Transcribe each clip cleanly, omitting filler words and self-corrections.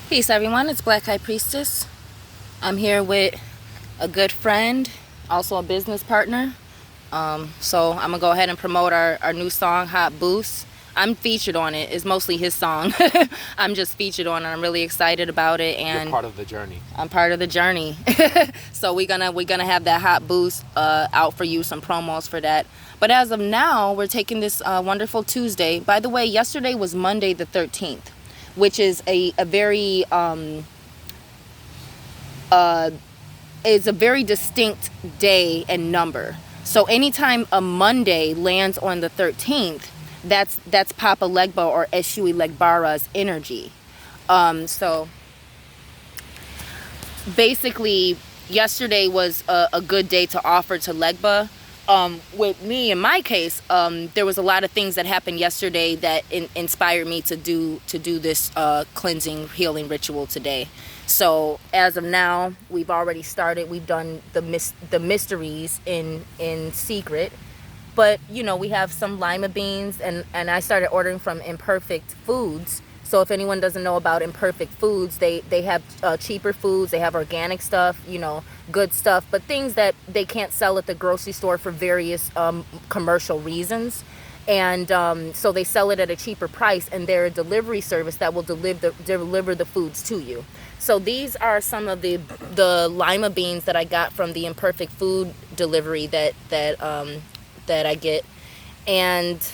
Peace, everyone. It's Black High Priestess. I'm here with a good friend, also a business partner. So I'm gonna go ahead and promote our new song, Hot Boost. I'm featured on it. It's mostly his song. I'm just featured on it. I'm really excited about it, and you're part of the journey. I'm part of the journey. So we're gonna have that Hot Boost out for you, some promos for that. But as of now, we're taking this wonderful Tuesday. By the way, yesterday was Monday the 13th, which is a very is a very distinct day and number. So anytime a Monday lands on the 13th, that's Papa Legba or Eshui Legbara's energy. So basically, yesterday was a good day to offer to Legba. With me, in my case, there was a lot of things that happened yesterday that inspired me to do this cleansing, healing ritual today. So as of now, we've already started. We've done the mysteries in secret, but we have some lima beans, and I started ordering from Imperfect Foods. So if anyone doesn't know about Imperfect Foods, they have cheaper foods. They have organic stuff, good stuff, but things that they can't sell at the grocery store for various commercial reasons. And so they sell it at a cheaper price, and they're a delivery service that will deliver the foods to you. So these are some of the lima beans that I got from the Imperfect Food delivery that I get. And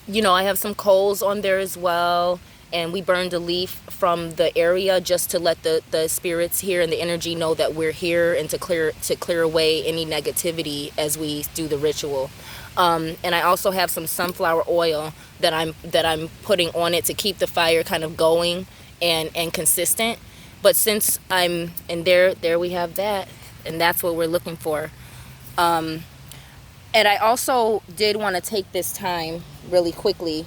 I have some coals on there as well, and we burned a leaf from the area just to let the spirits here and the energy know that we're here, and to clear away any negativity as we do the ritual. And I also have some sunflower oil that I'm putting on it to keep the fire kind of going and consistent. But since I'm in there we have that, and that's what we're looking for. And I also did want to take this time really quickly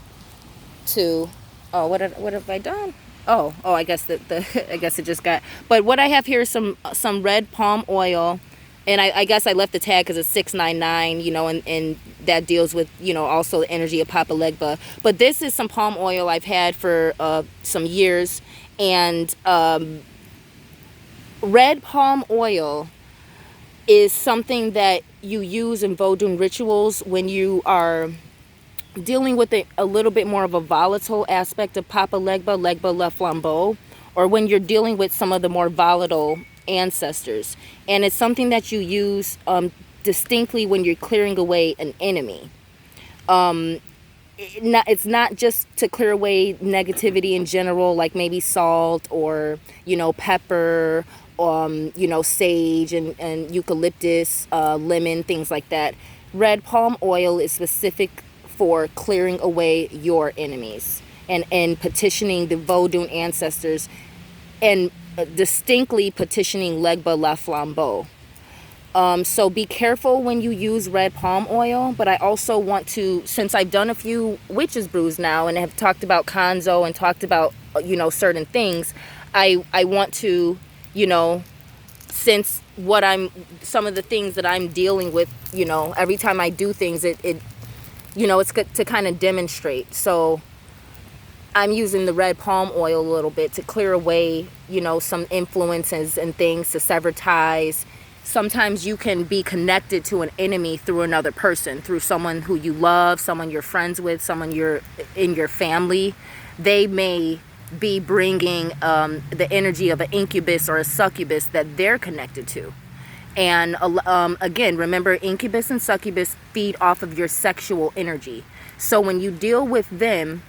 to, what have I done? I guess I guess it just got. But what I have here is some red palm oil, and I guess I left the tag because it's $6.99, and that deals with also the energy of Papa Legba. But this is some palm oil I've had for some years, and red palm oil is something that you use in Vodun rituals when you are dealing with a little bit more of a volatile aspect of Papa Legba, LegbaLaFlambeaux, or when you're dealing with some of the more volatile ancestors. And it's something that you use distinctly when you're clearing away an enemy. It's not just to clear away negativity in general, like maybe salt or pepper, sage and eucalyptus, lemon, things like that. Red palm oil is specific for clearing away your enemies and petitioning the Vodun ancestors, and distinctly petitioning LegbaLaFlambeaux. So be careful when you use red palm oil. But I also want to, since I've done a few witches brews now and have talked about Kanzo and talked about certain things, I want to since some of the things that I'm dealing with, every time I do things, it's good to kind of demonstrate. So I'm using the red palm oil a little bit to clear away, some influences and things, to sever ties. Sometimes you can be connected to an enemy through another person, through someone who you love, someone you're friends with, someone you're in your family. They may be bringing the energy of an incubus or a succubus that they're connected to. And again, remember, incubus and succubus feed off of your sexual energy. So when you deal with them,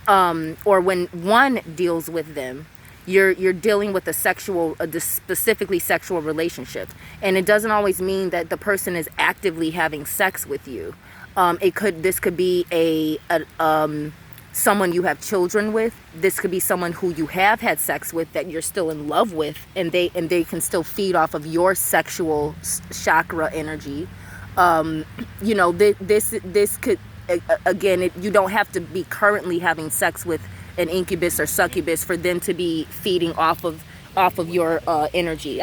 or when one deals with them, you're dealing with a specifically sexual relationship. And it doesn't always mean that the person is actively having sex with you. This could be someone you have children with. This could be someone who you have had sex with that you're still in love with, and they can still feed off of your sexual chakra energy. This could, again, you don't have to be currently having sex with an incubus or succubus for them to be feeding off of off of your energy.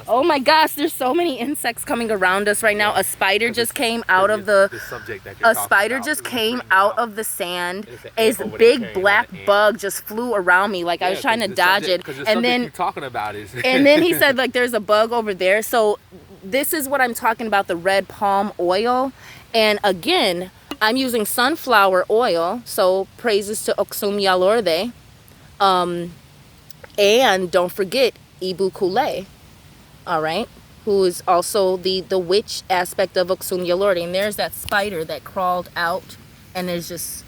Oh my gosh, there's so many insects coming around us right now. A spider just came out of the sand. A big black bug just flew around me, like I was trying to dodge it. And then talking about is and then he said, like, there's a bug over there. So this is what I'm talking about, the red palm oil. And again, I'm using sunflower oil, so praises to Oksum Yalorde. And don't forget IbúKólè, all right, who is also the witch aspect of Oksum Yalorde. And there's that spider that crawled out and is just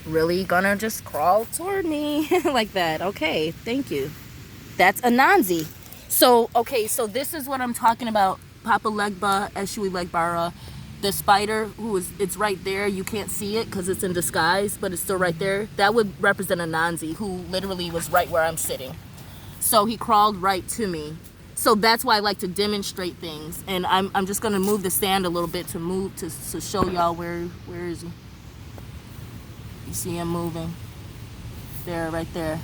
really gonna just crawl toward me like that. Okay, thank you. That's Anansi. So, okay, so this is what I'm talking about. Papa Legba, Eshui Legbara. The spider, it's right there. You can't see it because it's in disguise, but it's still right there. That would represent Anansi, who literally was right where I'm sitting. So he crawled right to me. So that's why I like to demonstrate things. And I'm just gonna move the stand a little bit to show y'all where is he? You see him moving? There, right there.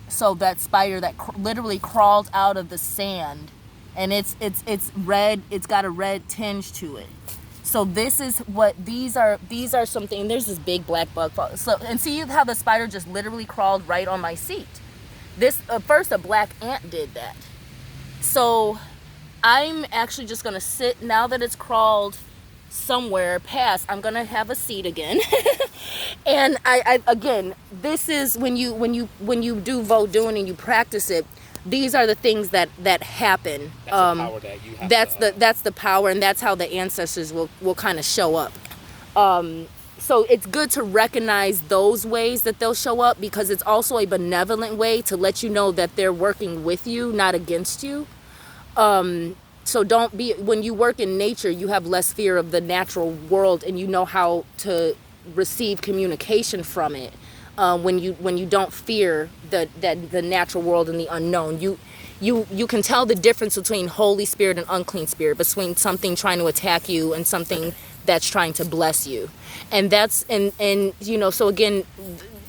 So that spider that literally crawled out of the sand. And it's red. It's got a red tinge to it. So this is what these are something. There's this big black bug. So and see how the spider just literally crawled right on my seat. This first a black ant did that. So I'm actually just gonna sit now that it's crawled somewhere past. I'm gonna have a seat again. And I again, this is when you do voodoo and you practice it. These are the things that happen. That's the power that you have that's the power, and that's how the ancestors will kind of show up. So it's good to recognize those ways that they'll show up, because it's also a benevolent way to let you know that they're working with you, not against you. So don't be, when you work in nature, you have less fear of the natural world, and you know how to receive communication from it. When you don't fear the natural world and the unknown, you can tell the difference between Holy Spirit and unclean spirit, between something trying to attack you and something that's trying to bless you. And that's and so again,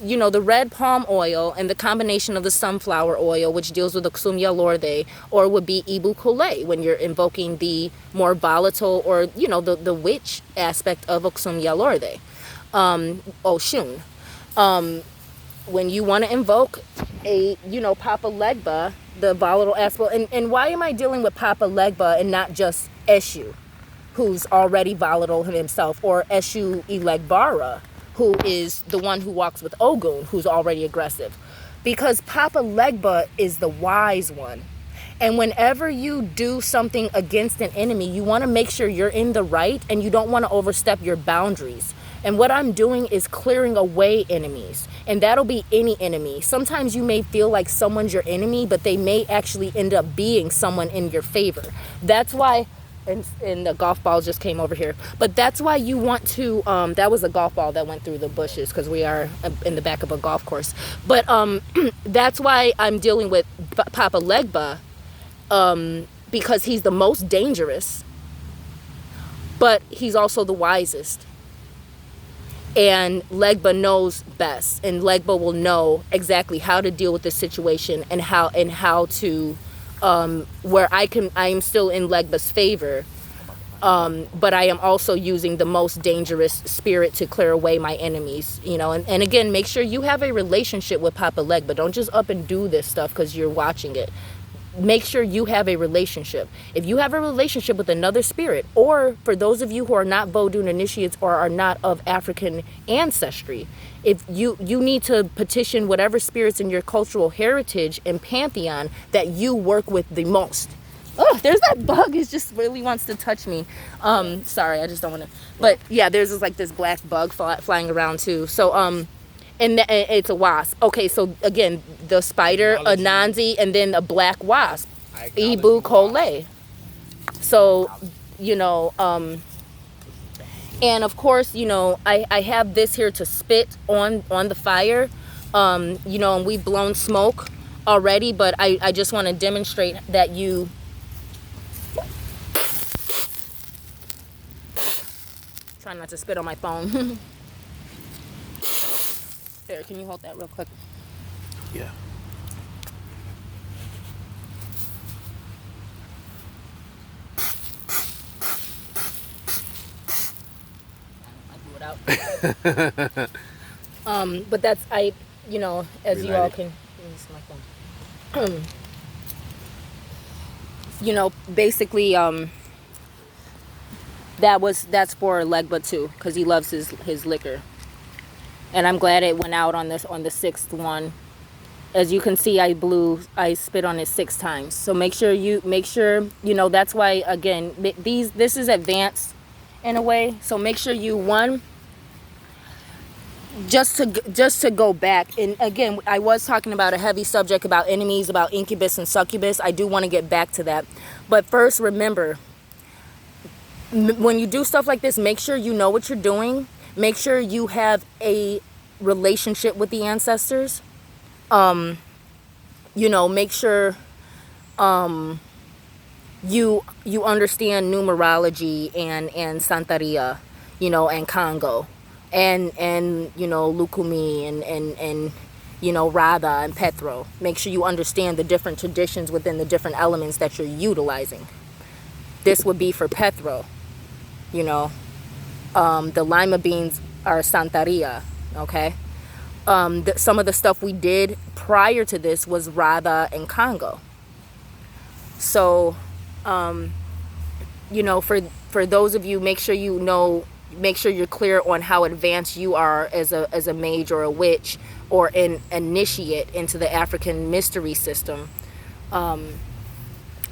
the red palm oil and the combination of the sunflower oil, which deals with Oksum Yalorde, or would be IbúKólè when you're invoking the more volatile or the witch aspect of Oksum Yalorde, Oshun. When you want to invoke a, Papa Legba, the volatile aspect, and why am I dealing with Papa Legba and not just Eshu, who's already volatile himself, or Eshu Ilegbara, who is the one who walks with Ogun, who's already aggressive? Because Papa Legba is the wise one. And whenever you do something against an enemy, you want to make sure you're in the right, and you don't want to overstep your boundaries. And what I'm doing is clearing away enemies. And that'll be any enemy. Sometimes you may feel like someone's your enemy, but they may actually end up being someone in your favor. That's why, and the golf ball just came over here. But that's why you want to, that was a golf ball that went through the bushes, because we are in the back of a golf course. But that's why I'm dealing with Papa Legba, because he's the most dangerous, but he's also the wisest. And Legba knows best, and Legba will know exactly how to deal with this situation, and how to where I am still in Legba's favor, but I am also using the most dangerous spirit to clear away my enemies, and again, make sure you have a relationship with Papa Legba. Don't just up and do this stuff because you're watching it. Make sure you have a relationship. If you have a relationship with another spirit, or for those of you who are not Vodou initiates or are not of African ancestry, if you need to petition whatever spirits in your cultural heritage and pantheon that you work with the most. Oh, there's that bug. It just really wants to touch me. Sorry, I just don't want to. But yeah, there's this black bug flying around too. So and it's a wasp. Okay, so again, the spider, Anansi, and then a black wasp, IbúKólè. So, and of course, I have this here to spit on the fire, and we've blown smoke already, but I just want to demonstrate that you. Try not to spit on my phone. There, can you hold that real quick? Yeah. But that's, as you all can, basically, that's for Legba too, because he loves his liquor. And I'm glad it went out on the sixth one. As you can see, I spit on it 6 times. So make sure, that's why, again, this is advanced in a way. So make sure just to go back. And again, I was talking about a heavy subject about enemies, about incubus and succubus. I do want to get back to that. But first, remember, when you do stuff like this, make sure you know what you're doing. Make sure you have a relationship with the ancestors. Make sure you understand numerology and Santeria, and Kanzo, and Lukumi and Radha and Petro. Make sure you understand the different traditions within the different elements that you're utilizing. This would be for Petro. The lima beans are Santeria, okay? Some of the stuff we did prior to this was Radha and Kanzo. So, for those of you, make sure you're clear on how advanced you are as a mage or a witch or an initiate into the African mystery system,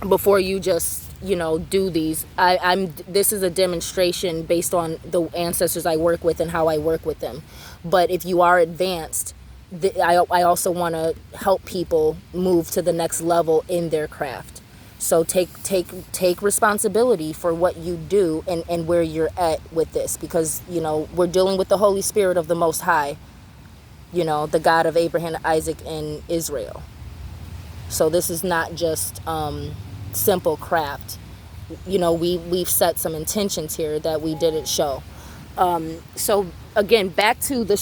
before you just do these. This is a demonstration based on the ancestors I work with and how I work with them. But if you are advanced, I also want to help people move to the next level in their craft. So take responsibility for what you do and where you're at with this, because we're dealing with the Holy Spirit of the Most High, the God of Abraham, Isaac, and Israel. So this is not just simple craft. We've set some intentions here that we didn't show. So again, back to the